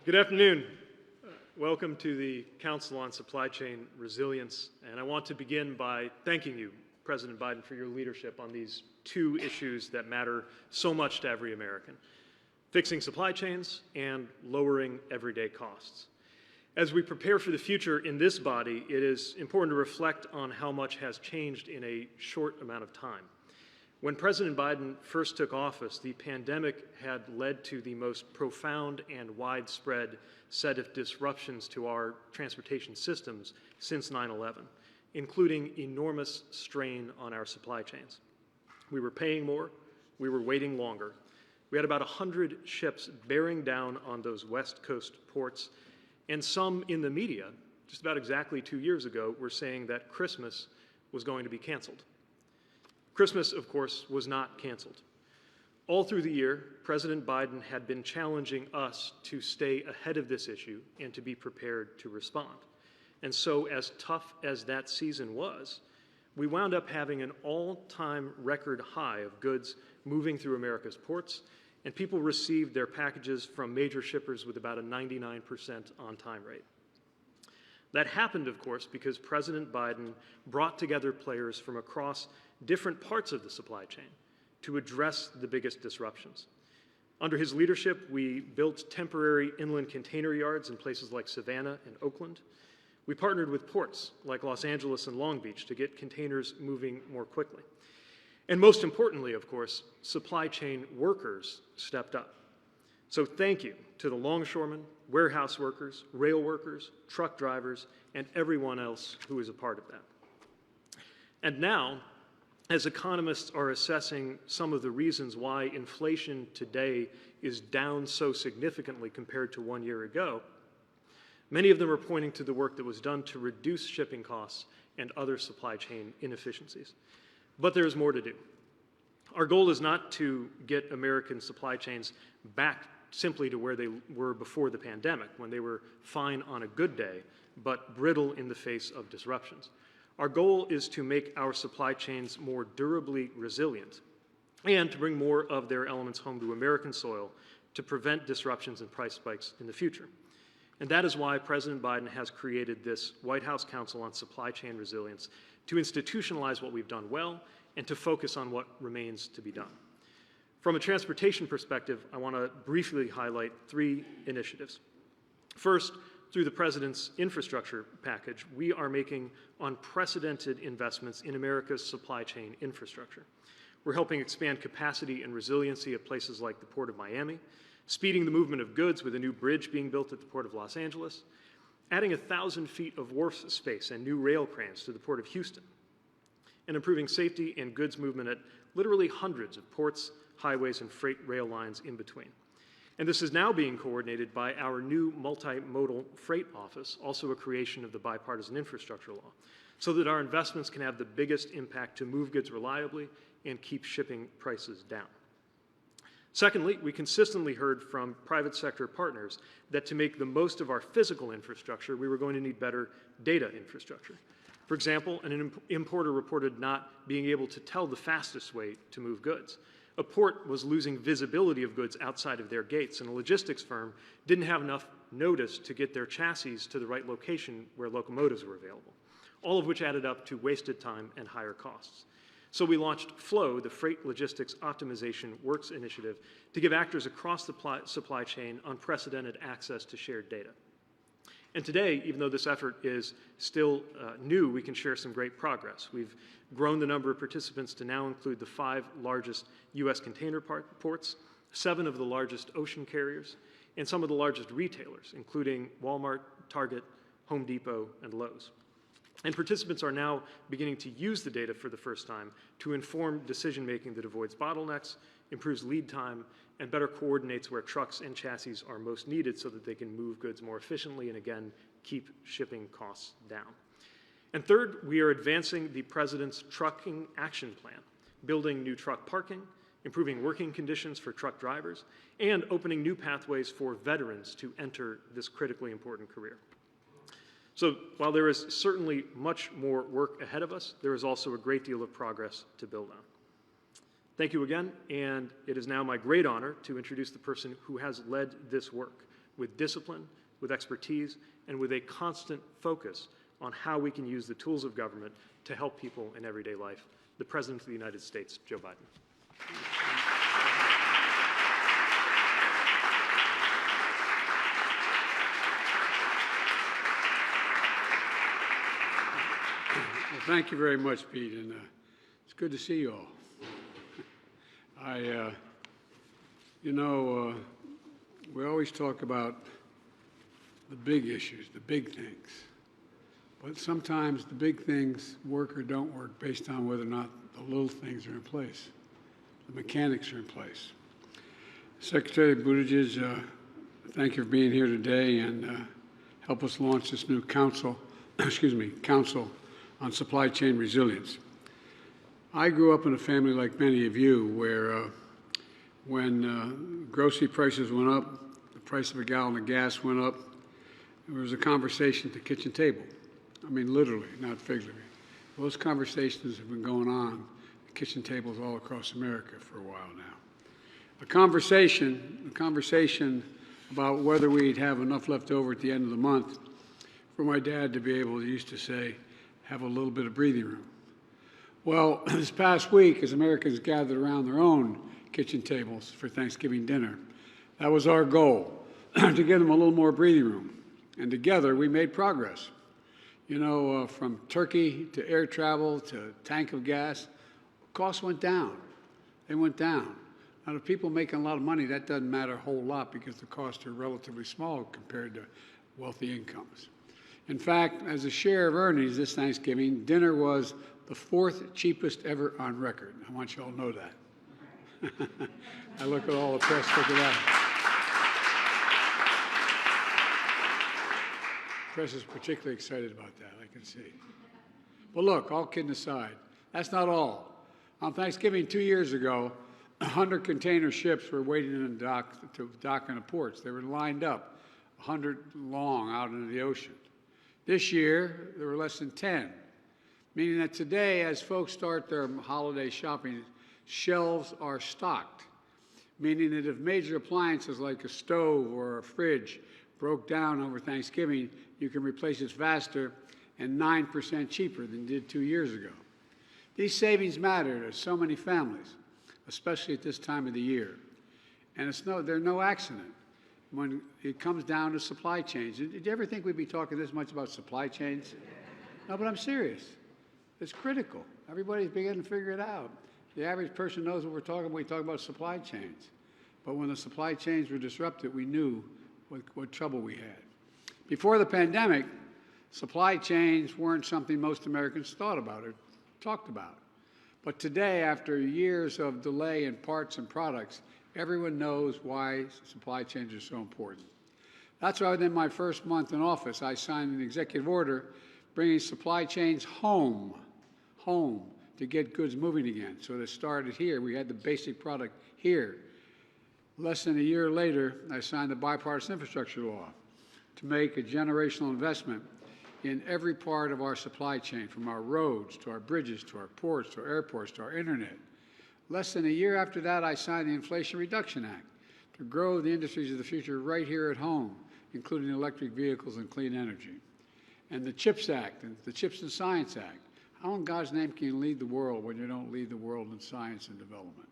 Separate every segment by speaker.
Speaker 1: Good afternoon. Welcome to the Council on Supply Chain Resilience, and I want to begin by thanking you, President Biden, for your leadership on these two issues that matter so much to every American: fixing supply chains and lowering everyday costs. As we prepare for the future in this body, it is important to reflect on how much has changed in a short amount of time. When President Biden first took office, the pandemic had led to the most profound and widespread set of disruptions to our transportation systems since 9/11, including enormous strain on our supply chains. We were paying more, we were waiting longer. We had about 100 ships bearing down on those West Coast ports, and some in the media, just about exactly 2 years ago, were saying that Christmas was going to be canceled. Christmas, of course, was not canceled. All through the year, President Biden had been challenging us to stay ahead of this issue and to be prepared to respond. And so, as tough as that season was, we wound up having an all-time record high of goods moving through America's ports, and people received their packages from major shippers with about a 99% on-time rate. That happened, of course, because President Biden brought together players from across different parts of the supply chain to address the biggest disruptions. Under his leadership, we built temporary inland container yards in places like Savannah and Oakland. We partnered with ports like Los Angeles and Long Beach to get containers moving more quickly. And most importantly, of course, supply chain workers stepped up. So thank you to the longshoremen, warehouse workers, rail workers, truck drivers, and everyone else who is a part of that. And now, as economists are assessing some of the reasons why inflation today is down so significantly compared to 1 year ago, many of them are pointing to the work that was done to reduce shipping costs and other supply chain inefficiencies. But there is more to do. Our goal is not to get American supply chains back simply to where they were before the pandemic, when they were fine on a good day, but brittle in the face of disruptions. Our goal is to make our supply chains more durably resilient and to bring more of their elements home to American soil to prevent disruptions and price spikes in the future. And that is why President Biden has created this White House Council on Supply Chain Resilience to institutionalize what we've done well and to focus on what remains to be done. From a transportation perspective, I want to briefly highlight 3 initiatives. First, through the President's infrastructure package, we are making unprecedented investments in America's supply chain infrastructure. We're helping expand capacity and resiliency at places like the Port of Miami, speeding the movement of goods with a new bridge being built at the Port of Los Angeles, adding 1,000 feet of wharf space and new rail cranes to the Port of Houston, and improving safety and goods movement at literally hundreds of ports, highways, and freight rail lines in between. And this is now being coordinated by our new multimodal freight office, also a creation of the bipartisan infrastructure law, so that our investments can have the biggest impact to move goods reliably and keep shipping prices down. Secondly, we consistently heard from private sector partners that to make the most of our physical infrastructure, we were going to need better data infrastructure. For example, an importer reported not being able to tell the fastest way to move goods. A port was losing visibility of goods outside of their gates, and a logistics firm didn't have enough notice to get their chassis to the right location where locomotives were available, all of which added up to wasted time and higher costs. So we launched FLOW, the Freight Logistics Optimization Works Initiative, to give actors across the supply chain unprecedented access to shared data. And today, even though this effort is still new, we can share some great progress. We've grown the number of participants to now include the 5 largest U.S. container ports, 7 of the largest ocean carriers, and some of the largest retailers, including Walmart, Target, Home Depot, and Lowe's. And participants are now beginning to use the data for the first time to inform decision-making that avoids bottlenecks, improves lead time, and better coordinates where trucks and chassis are most needed so that they can move goods more efficiently and, again, keep shipping costs down. And third, we are advancing the President's Trucking Action Plan, building new truck parking, improving working conditions for truck drivers, and opening new pathways for veterans to enter this critically important career. So while there is certainly much more work ahead of us, there is also a great deal of progress to build on. Thank you again, and it is now my great honor to introduce the person who has led this work, with discipline, with expertise, and with a constant focus on how we can use the tools of government to help people in everyday life. The President of the United States, Joe Biden.
Speaker 2: Well, thank you very much, Pete, and it's good to see you all. We always talk about the big issues, the big things, but sometimes the big things work or don't work based on whether or not the little things are in place, the mechanics are in place. Secretary Buttigieg, thank you for being here today and help us launch this new Council on Supply Chain Resilience. I grew up in a family like many of you where when grocery prices went up, the price of a gallon of gas went up, there was a conversation at the kitchen table. I mean, literally, not figuratively. Those conversations have been going on at kitchen tables all across America for a while now. A conversation about whether we'd have enough left over at the end of the month for my dad to be able, he used to say, have a little bit of breathing room. Well, this past week, as Americans gathered around their own kitchen tables for Thanksgiving dinner, that was our goal, to give them a little more breathing room. And together, we made progress. You know, from turkey to air travel to tank of gas, costs went down. They went down. Now, to people making a lot of money, that doesn't matter a whole lot because the costs are relatively small compared to wealthy incomes. In fact, as a share of earnings this Thanksgiving, dinner was the 4th cheapest ever on record. I want you all to know that. I look at all the press, look at that. The press is particularly excited about that, I can see. But look, all kidding aside, that's not all. On Thanksgiving 2 years ago, 100 container ships were waiting in the dock in the ports. They were lined up, 100 long out into the ocean. This year, there were less than 10, meaning that today, as folks start their holiday shopping, shelves are stocked, meaning that if major appliances like a stove or a fridge broke down over Thanksgiving, you can replace it faster and 9% cheaper than did 2 years ago. These savings matter to so many families, especially at this time of the year. And they're no accident when it comes down to supply chains. Did you ever think we'd be talking this much about supply chains? No, but I'm serious. It's critical. Everybody's beginning to figure it out. The average person knows what we're talking about. We talk about supply chains. But when the supply chains were disrupted, we knew what trouble we had. Before the pandemic, supply chains weren't something most Americans thought about or talked about. But today, after years of delay in parts and products, everyone knows why supply chains are so important. That's why within my first month in office, I signed an executive order bringing supply chains home to get goods moving again. So it started here. We had the basic product here. Less than a year later, I signed the bipartisan infrastructure law to make a generational investment in every part of our supply chain, from our roads to our bridges to our ports to our airports to our internet. Less than a year after that, I signed the Inflation Reduction Act to grow the industries of the future right here at home, including electric vehicles and clean energy. And the CHIPS Act and the CHIPS and Science Act. How in God's name can you lead the world when you don't lead the world in science and development?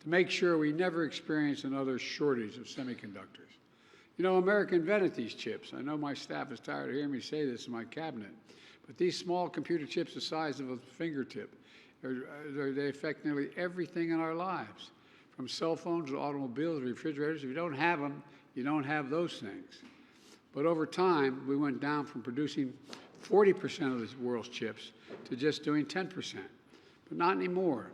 Speaker 2: To make sure we never experience another shortage of semiconductors. You know, America invented these chips. I know my staff is tired of hearing me say this in my cabinet, but these small computer chips the size of a fingertip, they affect nearly everything in our lives, from cell phones to automobiles, refrigerators. If you don't have them, you don't have those things. But over time, we went down from producing 40% of the world's chips to just doing 10%, but not anymore.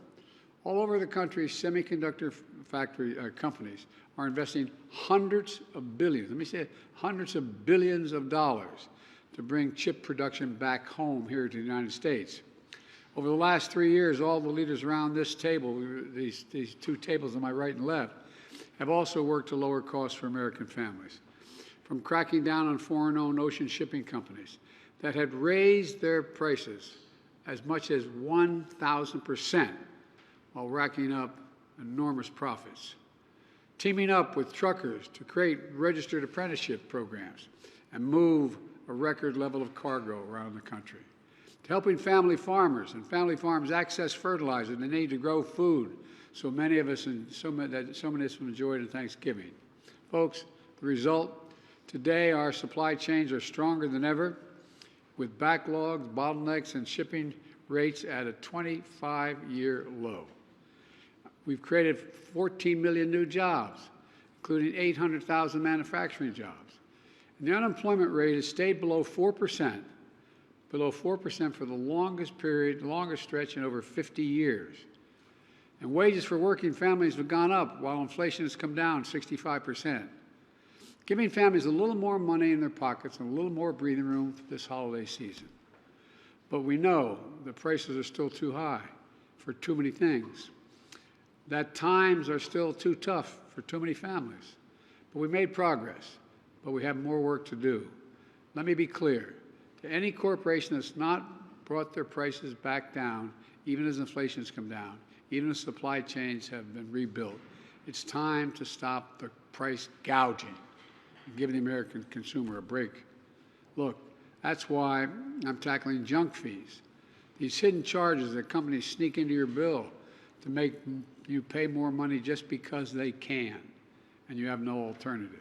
Speaker 2: All over the country, semiconductor factory companies are investing hundreds of billions, let me say it, hundreds of billions of dollars to bring chip production back home here to the United States. Over the last 3 years, all the leaders around this table, these two tables on my right and left, have also worked to lower costs for American families. From cracking down on foreign-owned ocean shipping companies that had raised their prices as much as 1,000% while racking up enormous profits, teaming up with truckers to create registered apprenticeship programs and move a record level of cargo around the country, to helping family farmers and family farms access fertilizer they need to grow food so many of us enjoyed in Thanksgiving. Folks, the result, today our supply chains are stronger than ever, with backlogs, bottlenecks, and shipping rates at a 25-year low. We've created 14 million new jobs, including 800,000 manufacturing jobs. And the unemployment rate has stayed below 4%, for the longest period, longest stretch in over 50 years. And wages for working families have gone up while inflation has come down 65%, giving families a little more money in their pockets and a little more breathing room for this holiday season. But we know the prices are still too high for too many things, that times are still too tough for too many families. But we made progress, but we have more work to do. Let me be clear. To any corporation that's not brought their prices back down, even as inflation has come down, even as supply chains have been rebuilt, it's time to stop the price gouging and give the American consumer a break. Look, that's why I'm tackling junk fees, these hidden charges that companies sneak into your bill to make you pay more money just because they can, and you have no alternative.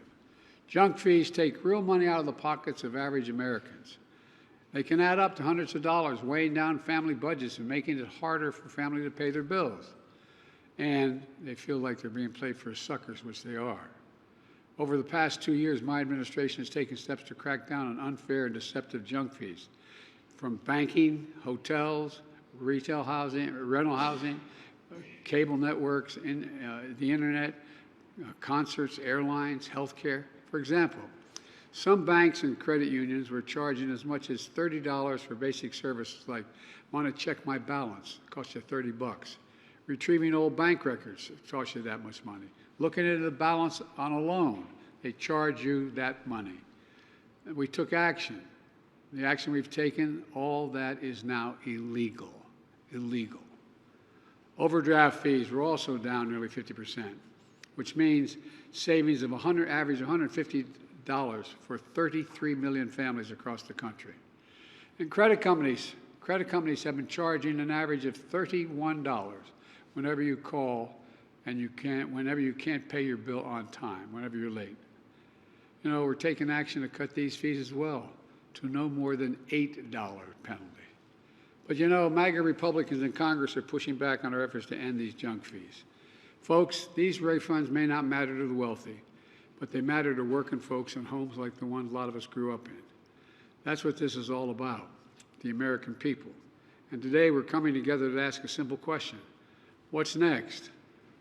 Speaker 2: Junk fees take real money out of the pockets of average Americans. They can add up to hundreds of dollars, weighing down family budgets and making it harder for families to pay their bills. And they feel like they're being played for suckers, which they are. Over the past 2 years, my administration has taken steps to crack down on unfair and deceptive junk fees, from banking, hotels, retail housing, rental housing, cable networks, the internet, concerts, airlines, healthcare. For example, some banks and credit unions were charging as much as $30 for basic services like, want to check my balance, it costs you $30. Retrieving old bank records, it costs you that much money. Looking at the balance on a loan, they charge you that money. And we took action. The action we've taken, all that is now illegal. Illegal. Overdraft fees were also down nearly 50%, which means savings of average $150 for 33 million families across the country. And credit companies have been charging an average of $31 whenever you call and whenever you can't pay your bill on time, whenever you're late. You know, we're taking action to cut these fees as well to no more than $8 penalty. But you know, MAGA Republicans in Congress are pushing back on our efforts to end these junk fees. Folks, these refunds may not matter to the wealthy, but they matter to working folks in homes like the ones a lot of us grew up in. That's what this is all about, the American people. And today we're coming together to ask a simple question. What's next?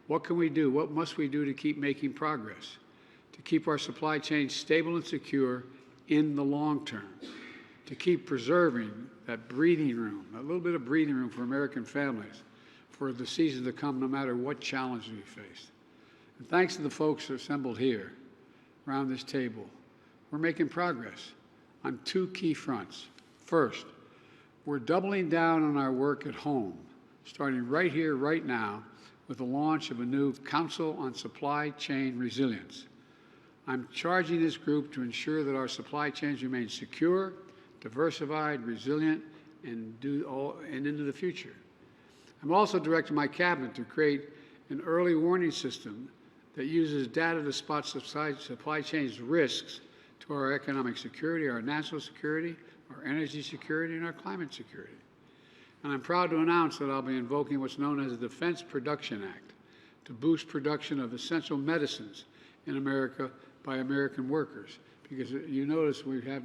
Speaker 2: What can we do? What must we do to keep making progress? To keep our supply chain stable and secure in the long term? To keep preserving that breathing room, a little bit of breathing room for American families for the season to come, no matter what challenge we face. And thanks to the folks assembled here around this table, we're making progress on two key fronts. First, we're doubling down on our work at home, starting right here, right now, with the launch of a new Council on Supply Chain Resilience. I'm charging this group to ensure that our supply chains remain secure, diversified, resilient, and into the future. I'm also directing my cabinet to create an early warning system that uses data to spot supply chains risks to our economic security, our national security, our energy security, and our climate security. And I'm proud to announce that I'll be invoking what's known as the Defense Production Act to boost production of essential medicines in America by American workers. Because you notice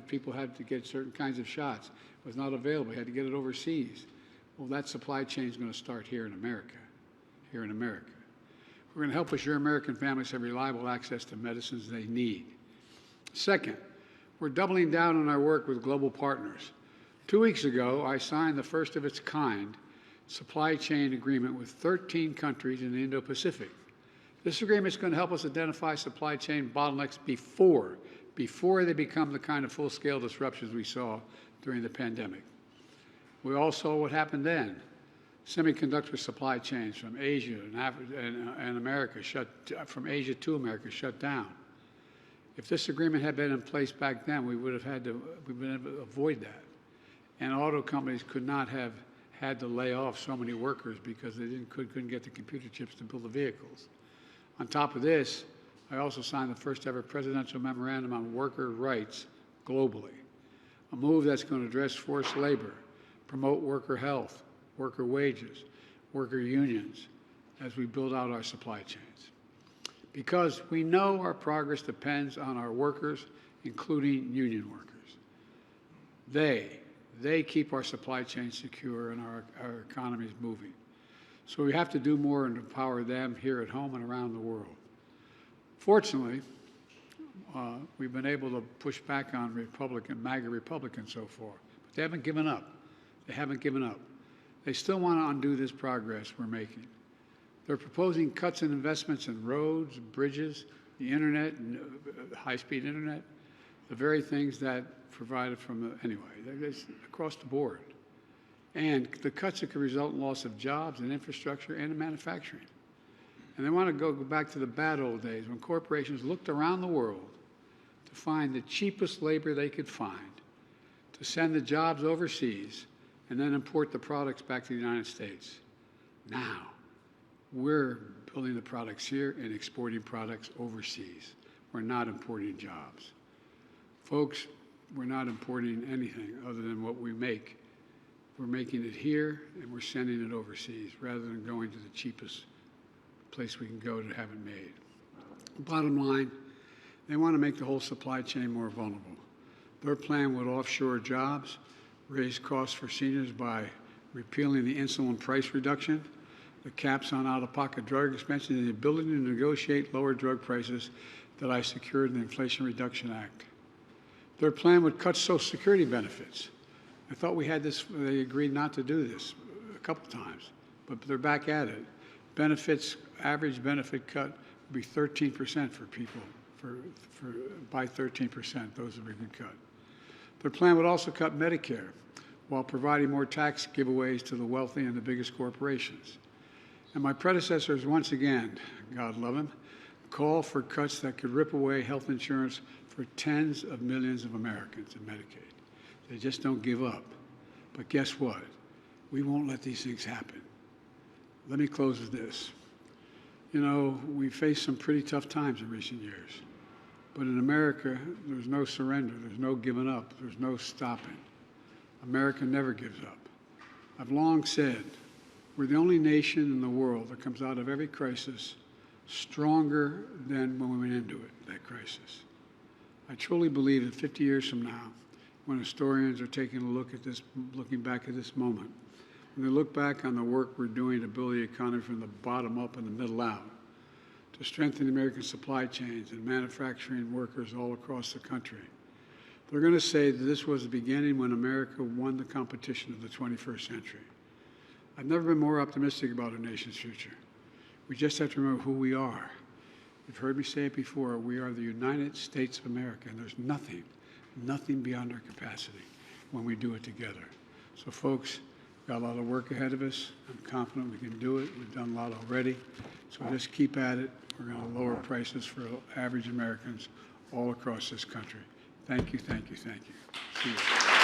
Speaker 2: people had to get certain kinds of shots. It was not available. We had to get it overseas. Well, that supply chain is going to start here in America, here in America. We're going to help assure American families have reliable access to medicines they need. Second, we're doubling down on our work with global partners. 2 weeks ago, I signed the first of its kind supply chain agreement with 13 countries in the Indo-Pacific. This agreement is going to help us identify supply chain bottlenecks before they become the kind of full-scale disruptions we saw during the pandemic. We all saw what happened then. Semiconductor supply chains from Asia and America from Asia to America shut down. If this agreement had been in place back then, we've been able to avoid that. And auto companies could not have had to lay off so many workers because they couldn't get the computer chips to build the vehicles. On top of this, I also signed the first ever presidential memorandum on worker rights globally, a move that's going to address forced labor, promote worker health, worker wages, worker unions, as we build out our supply chains. Because we know our progress depends on our workers, including union workers. They keep our supply chain secure and our economies moving. So we have to do more and empower them here at home and around the world. Fortunately, we've been able to push back on MAGA Republicans so far, but they haven't given up. They haven't given up. They still want to undo this progress we're making. They're proposing cuts in investments in roads, bridges, the internet, and high-speed internet, the very things that provided anyway, they're across the board. And the cuts that could result in loss of jobs and infrastructure and in manufacturing. And they want to go back to the bad old days when corporations looked around the world to find the cheapest labor they could find, to send the jobs overseas, and then import the products back to the United States. Now, we're building the products here and exporting products overseas. We're not importing jobs. Folks, we're not importing anything other than what we make. We're making it here and we're sending it overseas rather than going to the cheapest place we can go to have it made. Bottom line, they want to make the whole supply chain more vulnerable. Their plan would offshore jobs, raise costs for seniors by repealing the insulin price reduction, the caps on out-of-pocket drug expenses, and the ability to negotiate lower drug prices that I secured in the Inflation Reduction Act. Their plan would cut Social Security benefits. I thought we had this, they agreed not to do this a couple times, but they're back at it. Benefits, average benefit cut would be 13% for people, by 13%, those would be cut. Their plan would also cut Medicare while providing more tax giveaways to the wealthy and the biggest corporations. And my predecessors, once again, God love him, called for cuts that could rip away health insurance for tens of millions of Americans in Medicaid. They just don't give up. But guess what? We won't let these things happen. Let me close with this. You know, we faced some pretty tough times in recent years. But in America, there's no surrender. There's no giving up. There's no stopping. America never gives up. I've long said we're the only nation in the world that comes out of every crisis stronger than when we went into it, that crisis. I truly believe that 50 years from now, when historians are taking a look at this, looking back at this moment, when they look back on the work we're doing to build the economy from the bottom up and the middle out, to strengthen American supply chains and manufacturing workers all across the country, they're going to say that this was the beginning when America won the competition of the 21st century. I've never been more optimistic about our nation's future. We just have to remember who we are. You've heard me say it before, we are the United States of America, and there's nothing beyond our capacity when we do it together. So folks, we've got a lot of work ahead of us. I'm confident we can do it. We've done a lot already. So just keep at it. We're going to lower prices for average Americans all across this country. Thank you, thank you, thank you. See you.